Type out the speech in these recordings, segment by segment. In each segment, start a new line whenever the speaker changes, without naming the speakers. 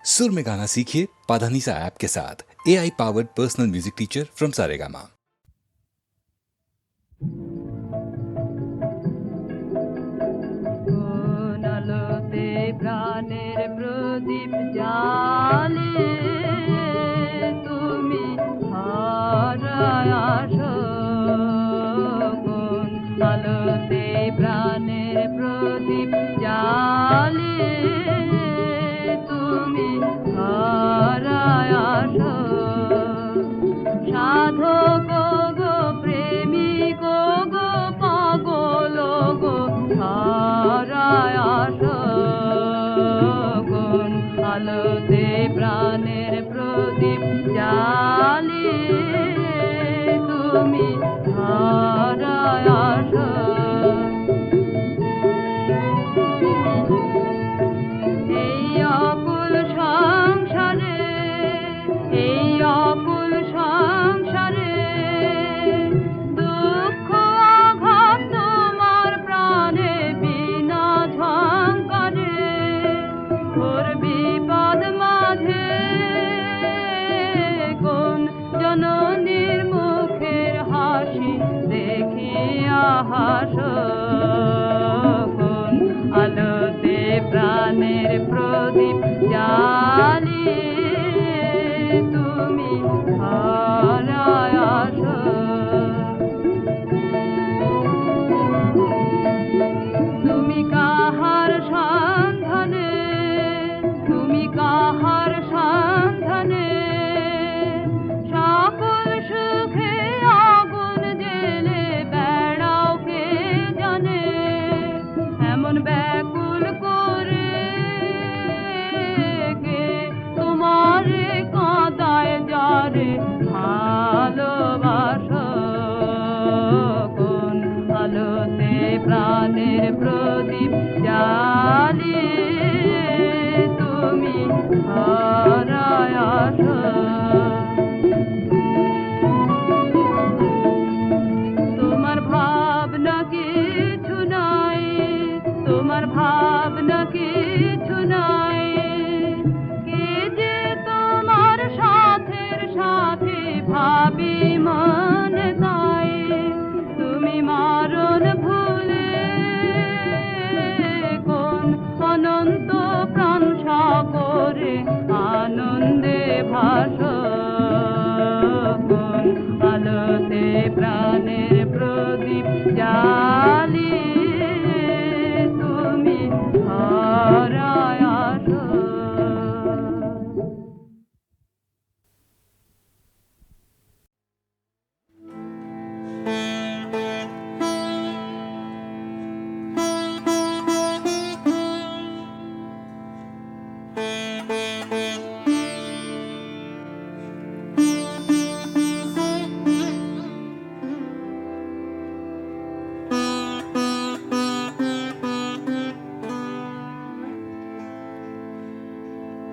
सुर में गाना सीखिए पाधानीसा ऐप के साथ। AI powered personal music teacher from Saregama.
আলোতে প্রাণের প্রদীপ জ্বালে তুমি হারায় আসো কোন আলোতে প্রাণের প্রদীপ জ্বালে তুমি হারায় আসো সাধক গো প্রেমিক গো পাগল গো হারায় আসো কোন আলোতে প্রাণের প্রদীপ জ্বালিয়ে তুমি হারায় আসো এই অকুল সংসারে এই অকুল সংসারে দুঃখ আঘাত তোমার প্রাণে বিনা ঝঙ্কারে ঘোর বিপদ মাঝে কোন জননীর মুখের হাসি দেখিয়া হাসো কোন আলোতে প্রাণের প্রদীপ জ্বালিয়ে তুমি হারায় আসো তুমি কাহার সন্ধানে তুমি কাহার সন্ধানে সকল সুখে আগুন জেলে বেড়াও কে জানে এমন ব্যাকুল করে কে তোমারে কাঁদায় যারে ভালোবাসো কোন আলোতে প্রাণের প্রদীপ জ্বালিয়ে তুমি হারায় আসো তোমার ভাবনা কিছু নাই তোমার ভাবনা কিছু নাই কে যে তোমার সাথের সাথে ভাবি মনে তাই তুমি মারণ ভুলে কোন অনন্ত প্রাণ সাগরে আনন্দে ভাসো কোন আলোতে প্রাণের প্রদীপ জ্বালিয়ে তুমি হারায় আসো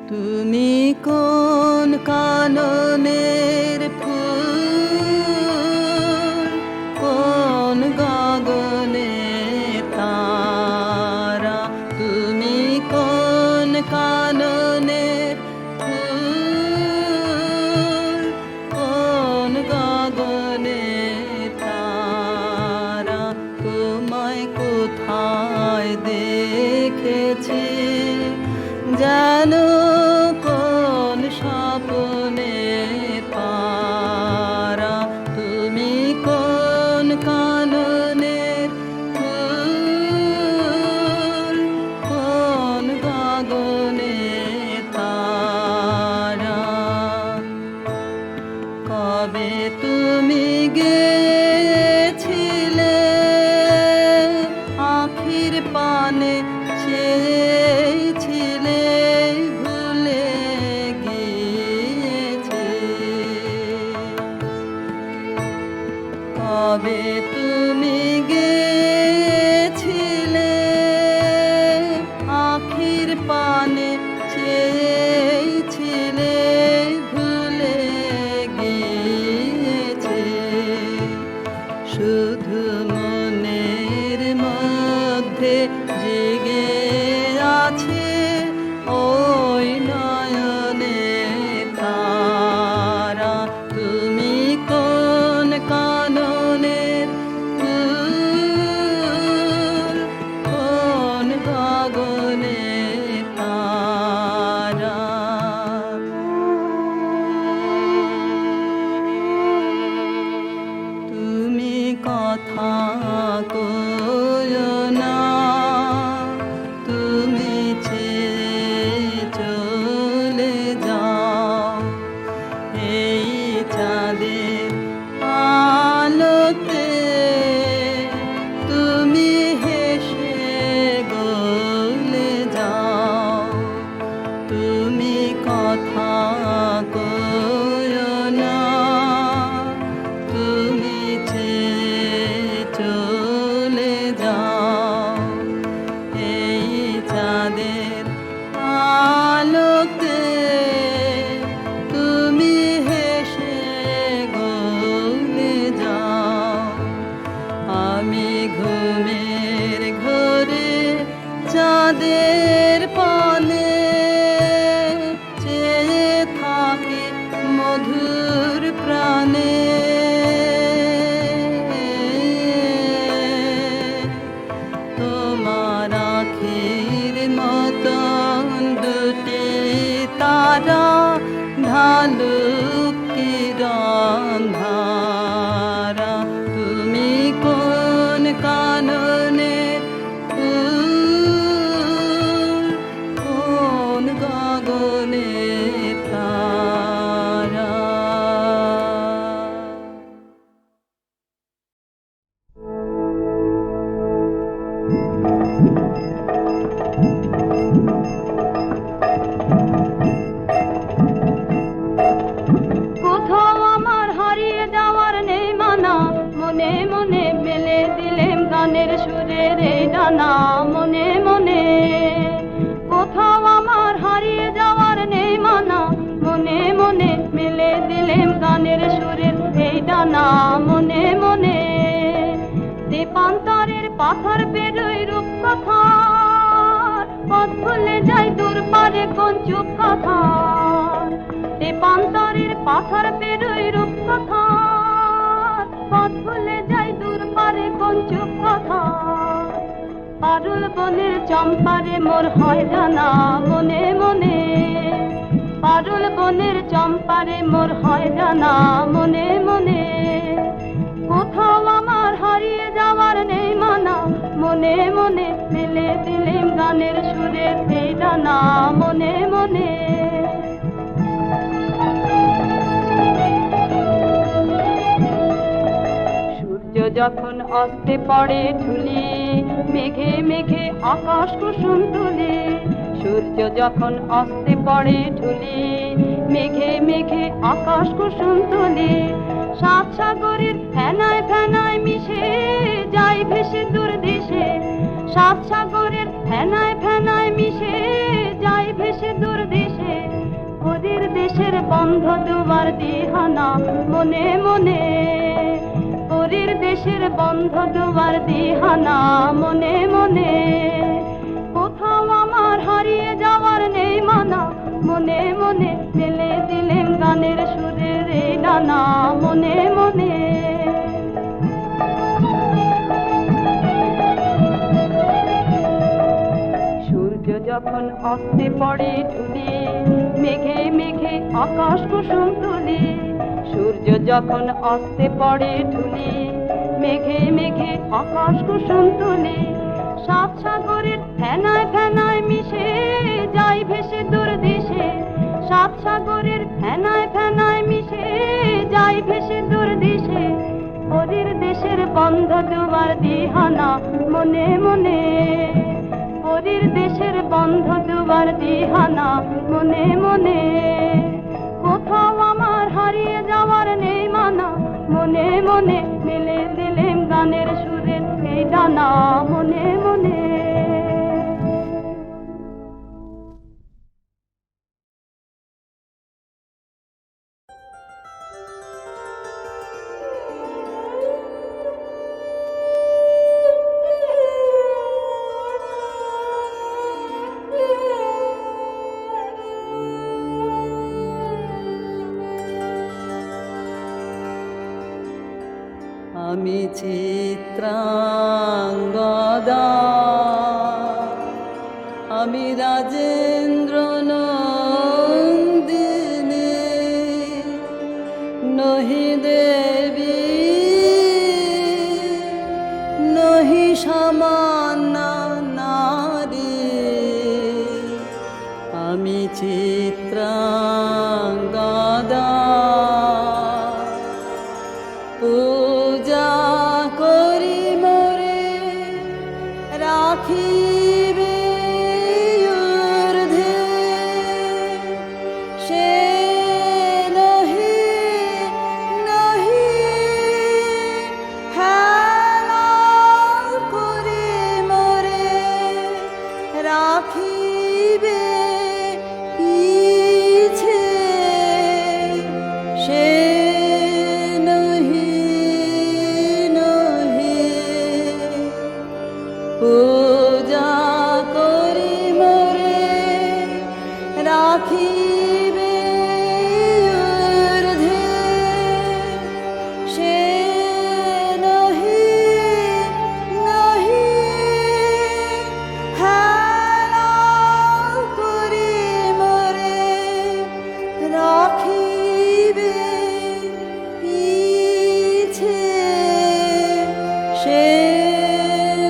তুমি কোন কাননের ফুল কোন গগনে তারা তুমি কোন কাননের ফুল কোন গগনে তারা তোমায় কোথায় দেখেছি জানো কোন স্বপ্নে পা তুমি কথা কয়ো না, তুমি ছেড়ে চলে যাও। এই চাঁদের আলোতে তুমি হেসে গলে যাও। আমি ঘুমের ঘরে চাঁদের পানে চেয়ে থাকি মধুর প্রাণে। তোমার আখির মতন দুটি তারা ঢালুক কিরণ ধারা। তুমি কোন কাননে ফুল, কোন গগনে তারা।
কোথাও আমার হারিয়ে যাওয়ার নেই মানা, মনে মনে মেলে দিলেম গানের সুরের এই ডানা। মনে মনে কোথাও আমার হারিয়ে যাওয়ার নেই মানা, মনে মনে মেলে দিলেম গানের সুরের এই ডানা। মনে মনে দীপান্তরের পাথর পেরোই রূপকথার, পথ ভুলে যাই দূর পারে কোন চুপ কথার। দীপান্তরের পাথর পেরোই রূপকথার, পথ ভুলে যাই দূর পারে কোন চুপ কথার। পারুল বনের চম্পারে মোর হয় জানা। মনে মনে পারুল বনের চম্পারে মোর হয় জানা। মনে মনে কোথাও আমার হারিয়ে যাওয়ার নেই মানা, মনে মনে মেলে দিলেম গানের সুরের এই ডানা। মনে মনে সূর্য যখন অস্তে পড়ে ঢুলি, মেঘে মেঘে আকাশ কুসুম তুলি। সূর্য যখন অস্তে পড়ে ঢুলি, মেঘে মেঘে আকাশ কুসুম তুলি। সাত সাগরের ফেনায় ফেনায় মিশে যাই ভেসে দূর দেশে। সাত সাগরের ফেনায় ফেনায় মিশে যাই ভেসে দূর দেশে। ওদের দেশের বন্ধ দুয়ার দিহানা। মনে মনে ওদের দেশের বন্ধ দুয়ার দিহানা। মনে মনে কোথাও আমার হারিয়ে যাওয়ার নেই মানা, মনে মনে মেলে দিলেম গানের সুরের এই ডানা। মনে মনে সূর্য যখন অস্তে পড়ে ঢুলি, মেঘে মেঘে আকাশ কুসুম তুলি। সূর্য যখন অস্তে পড়ে ঢুলি, মেঘে মেঘে আকাশ কুসুম তুলি। সাত সাগরের ফেনায় ফেনায় মিশে যাই ভেসে দূর দেশে। সাত সাগরের ফেনায় ফেনায় মিশে যাই ভেসে দূর দেশে। ওদের দেশের বন্ধ দুয়ার দিহানা। মনে মনে ওদের দেশের বন্ধ দুয়ার দিহানা। মনে মনে কোথাও আমার হারিয়ে যাওয়ার নেই মানা, মনে মনে মেলে দিলেম গানের সুরের এই ডানা। মনে মনে
আমি চিত্রাঙ্গদা, আমি রাজেন্দ্র নন্দিনী, নহি দেবী নহি সামান্য নারী। আমি চিত্রাঙ্গদা, পূজা করি মোরে রাখিবে ঊর্ধ্বে। রাখিবে ঊর্ধ্বে, সে নহি নহি হেলা করি মোরে রাখিবে পিছে, সে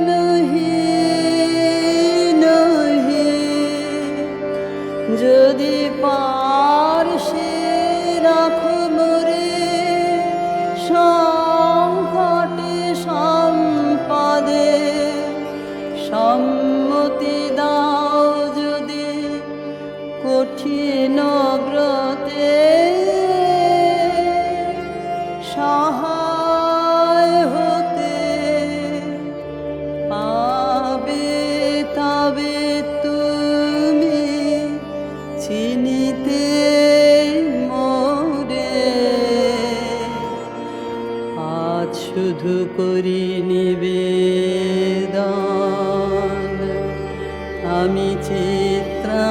নহি নহি যদি পারসে রাখো মোরে সংকটে সম্পদে, সম্মতি দাও যদি কঠিন ব্রতে, সহায় হতে পাবে তবে তুমি চিনিতে মোরে। আজ শুধু করি নিবেদন আমি চিত্রাঙ্গদা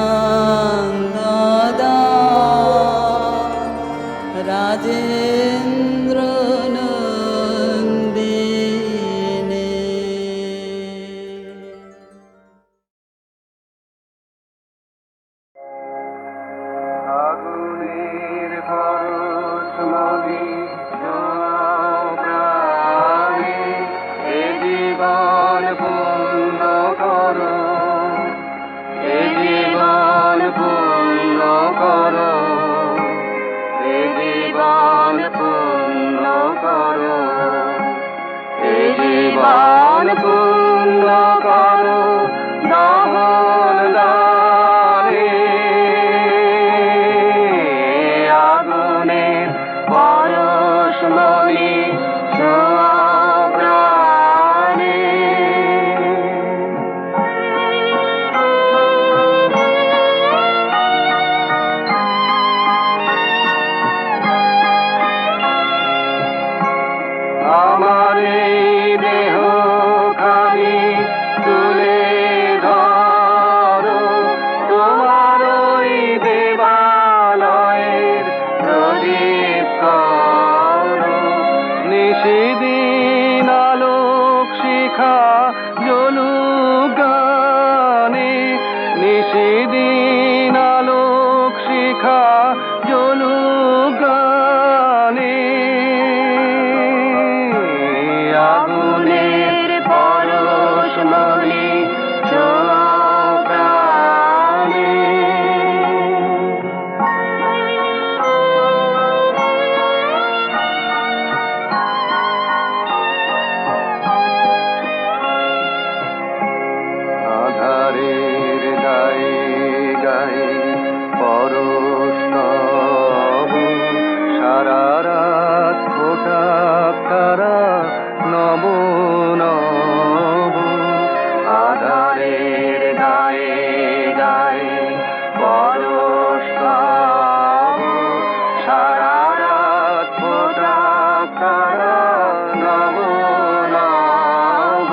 রাজেন্দ্র নন্দিনী।
আগুনের পরশমণি প্রাণে এ জীবন পূর্ণ করো, এ জীবন পূর্ণ করো, এ জীবন পূর্ণ করো, এ জীবন পূর্ণ করো দহন দানে। আগুনের পরশমণি ছোঁয়া প্রাণে। আমার এই দেহ খানি তুলে ধরো, তোমার ওই দেবালয়ের প্রদীপ করো। নিশিদিন আলোক শিখা জ্বলুক গানে, নিশিদিন আলোক শিখা জ্বলুক গানে। আগুনের পরশমণি ছোঁয়া প্রাণে। আধারের গায়ে গায়ে পরশ তব, সারা রাত ফোটা তারা নব নব। আধারের গায়ে গায়ে পরশ তব, সারা রাত ফোটা তারা নব নব।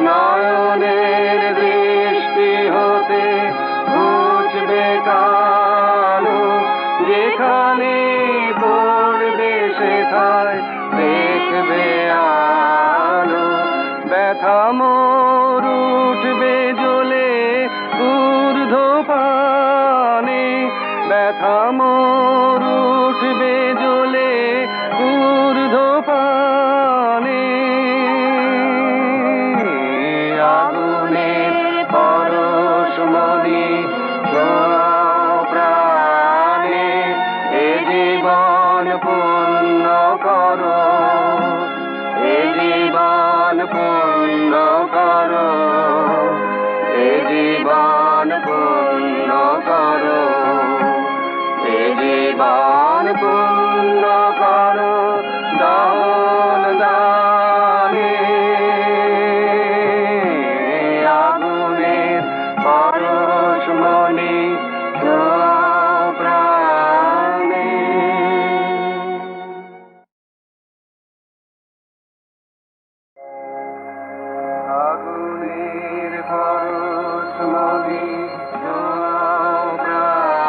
নয়নের দৃষ্টি হতে ঘুচবে কালো, যেখানে পড়বে সেথায় দেখবে আলো। ব্যথা মোর উঠবে জ্বলে ঊর্ধ্বপানে, ব্যথা মোর উঠবে জ্বলে ঊর্ধ্বপানে। আগুনের পরশমণি ছোঁয়া প্রাণে, এ জীবন পূর্ণ করো, এ জীবন পূর্ণ করো, এ জীবন পূর্ণ করো, এ জীবন পূর্ণ করো দহন দানে। আগুনের পরশমণি ছোঁয়া প্রাণে। আগুনের পরশমণি ছোঁয়া প্রাণে।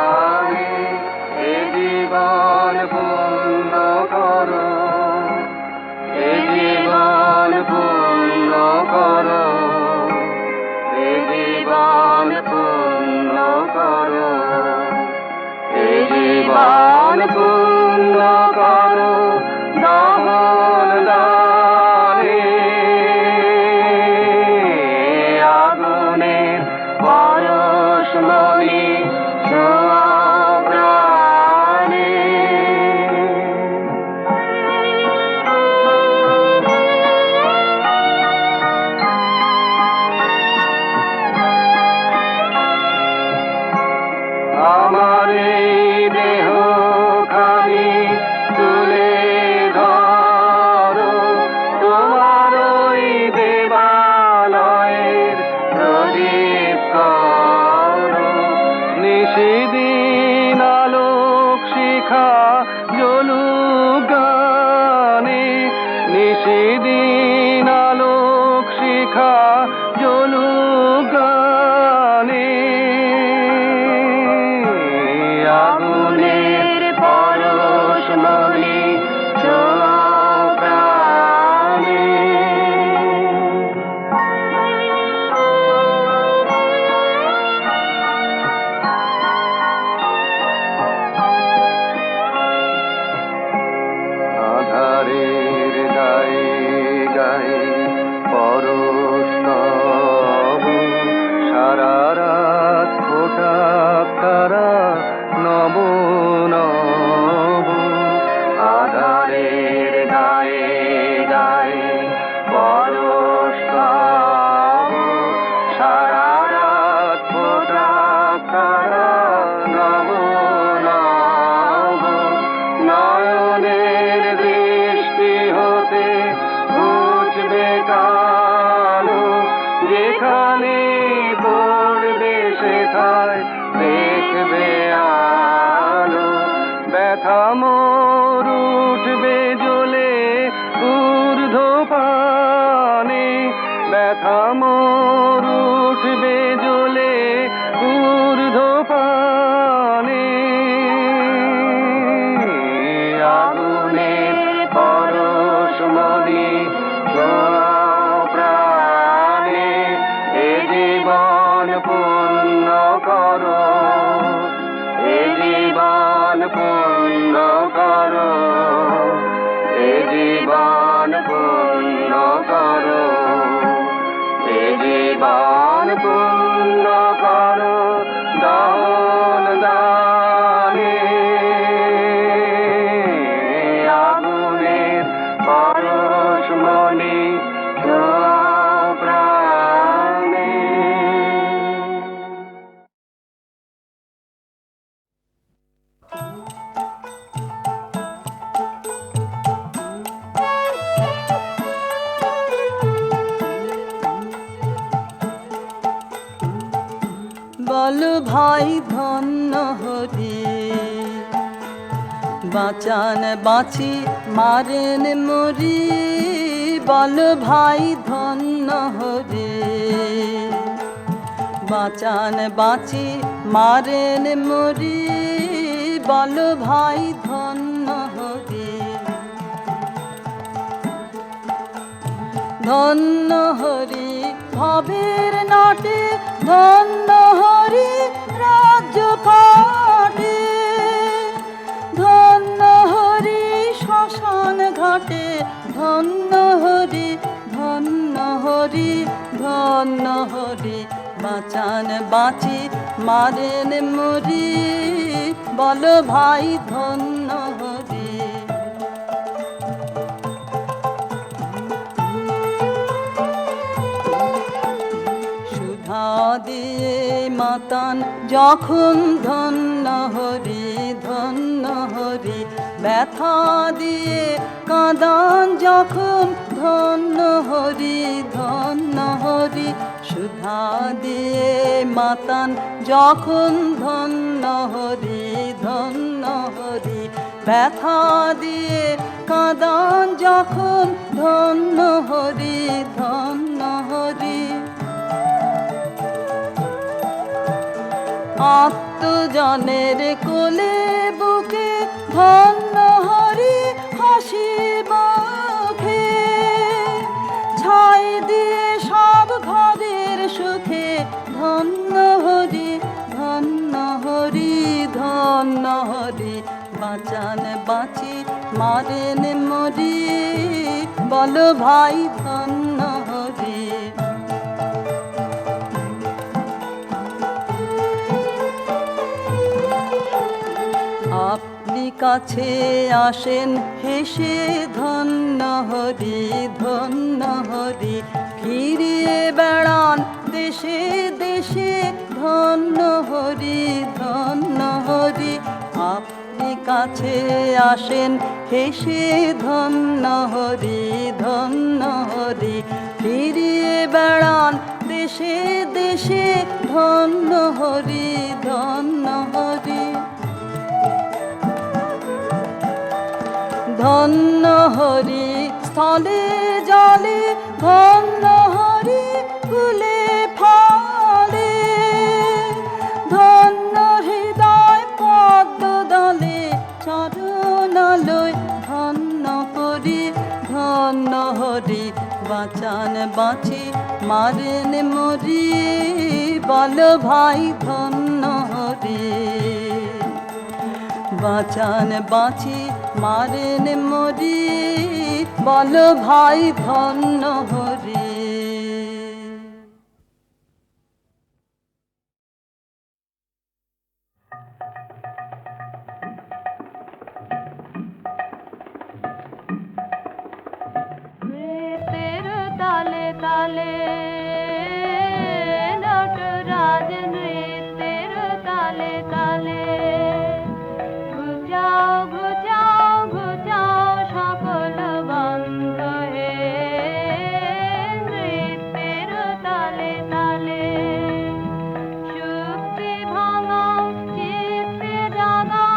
ব্যথা মোর উঠবে জ্বলে ঊর্ধ্বপানে, ব্যথা মোর উঠবে জ্বলে ঊর্ধ্বপানে। আগুনের পরশমণি ছোঁয়াও প্রাণে, এ জীবন পূর্ণ করো, এ জীবন পূর্ণ করো, এ জীবন পূর্ণ করো, এ জীবন পূর্ণ করো দান দানে। আগুনের পরশমণি ছোঁয়াও প্রাণে।
বল ভাই ধন্য হরি, বাঁচান বাঁচি মারেন মরি। বল ভাই ধন্য হরি, বাঁচান বাঁচি মারেন মরি। বল ভাই ধন্য হরি, ধন্য হরি ভবের নাটে, ধন্য হরি রাজ্য পাটে, ধন্য হরি শ্মশান ঘাটে, ধন্য হরি, ধন্য হরি, ধন্য হরি। বাঁচান বাঁচি মারেন মরি। বল ভাই ধন্য হরি। সুধা দিয়ে মাতান যখন, ধন্য হরি, ধন্য হরি। ব্যথা দিয়ে কাঁদান যখন, ধন্য হরি, ধন্য হরি। সুধা দিয়ে মাতান যখন, ধন্য হরি, ধন্য হরি। ব্যথা দিয়ে কাঁদান যখন, ধন্য হরি, ধন্য হরি। আত্মজনের কোলে বুকে, ধন্য হরি হাসি মুখে। ছাই দিয়ে সব ঘরের সুখে, ধন্য হরি, ধন্য হরি, ধন্য হরি। বাঁচান বাঁচি মারেন মরি। বল ভাই ধন্য হরি। আপনি কাছে আসেন হেসে, ধন্য হরি, ধন্য হরি। ফিরিয়ে বেড়ান দেশে দেশে, ধন্য হরি, ধন্য হরি। আপনি কাছে আসেন হেসে, ধন্য হরি, ধন্য হরি। ফিরিয়ে বেড়ান দেশে দেশে, ধন্য হরি, ধন্য হরি। ধন্য হরি স্থলে জলে, ধন্য হরি ফুলে ফলে। ধন্য হৃদয় পদ্ম দলে, চরণালয় ধন্য করি, ধন্য হরি। বাঁচান বাঁচি মারেন মরি। বল ভাই ধন্য হরি। বাঁচান বাঁচি মারেন মরি। বল ভাই ধন্য হরি।
নৃত্যের তালে তালে, নটরাজ নৃত্যের তালে তালে। ঘুচাও ঘুচাও ঘুচাও সকল বন্ধ হে, নৃত্যের তালে তালে। শুক্তি ভাঙাও চিত্তে জাগাও,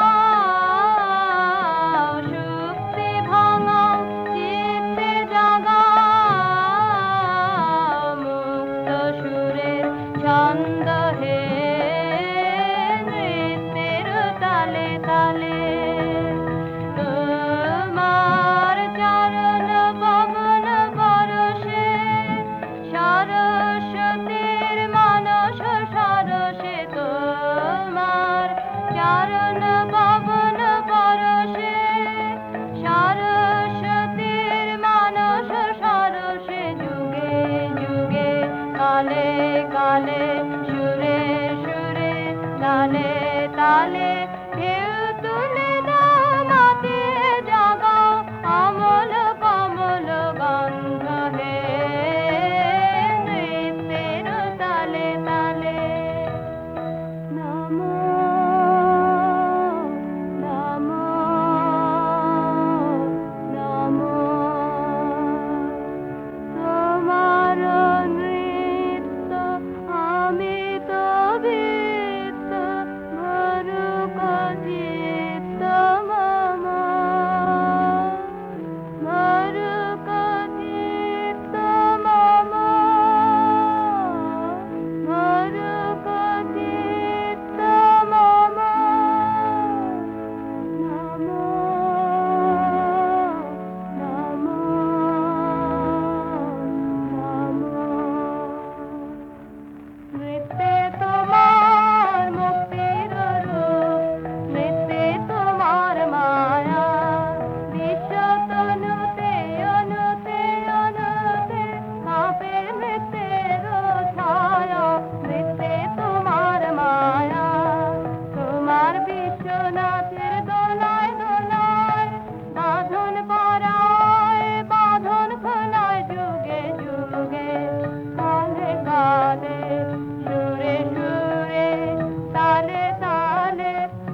তালে তালে তোমার চরণ পবন পরশে সরস্বতীর মানস সরসে তোমার চরণ পবন পরশে সরস্বতীর মানস সরসে যুগে যুগে কালে কালে সুরে সুরে তালে তালে ঢেউ তুলে দাও মাতিয়ে জাগাও অমল কমল গন্ধ হে নৃত্যের তালে তালে নমো নমো নমো তোমার নৃত্য আমি তো বিত্ত ভরুক চিত্ত মম ভরুক চিত্ত মম ভরুক চিত্ত মম নমো নমো নমো নৃত্যে তোমার মুক্তির রূপ নৃত্যে তোমার মায়া বিশ্ব তনুতে অনুতে অনুতে কাঁপে নৃত্যের ছায়া নৃত্যে তোমার মায়া তোমার বিশ্বনাথের দোলায় দোলায় বাঁধন পরায় বাঁধন খোলায় যুগে যুগে কালে কালে সুরে সুরে তালে তালে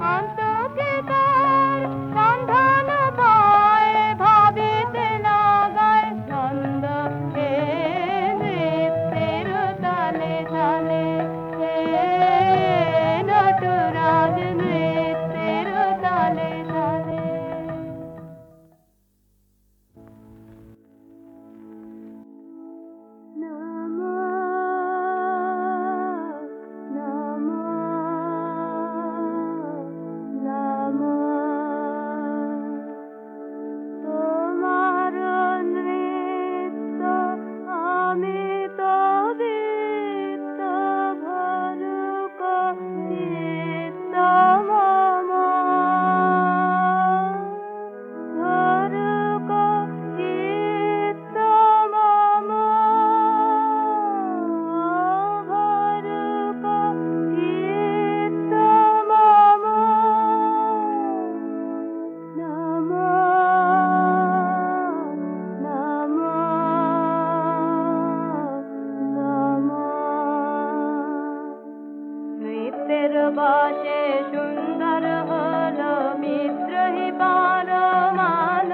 অন্তকে তার সন্ধান পায় ভাবিতে লাগায় ছন্দ হে নৃত্যের তালে তালে হে নটরাজ নৃত্যের তালে তালে নমো নমো নমো তোমার নৃত্য আমি তো বিত্ত ভরুক চিত্ত মম ভরুক চিত্ত মম ভরুক চিত্ত মম নমো নমো নমো নৃত্যের বাসে সুন্দর হলো বিদ্রোহী পারমান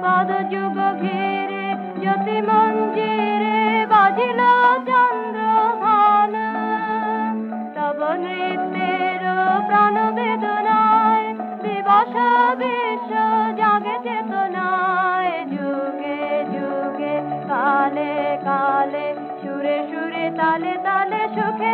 পদ যুগ ঘিরে জ্যোতি মঞ্জিরে বাজিল চন্দ্রভান তব নৃত্যের প্রাণ বেদনায় দিবস বিশ্ব জাগে চেতনায় যুগে যুগে কালে কালে সুরে সুরে তালে তালে সুখে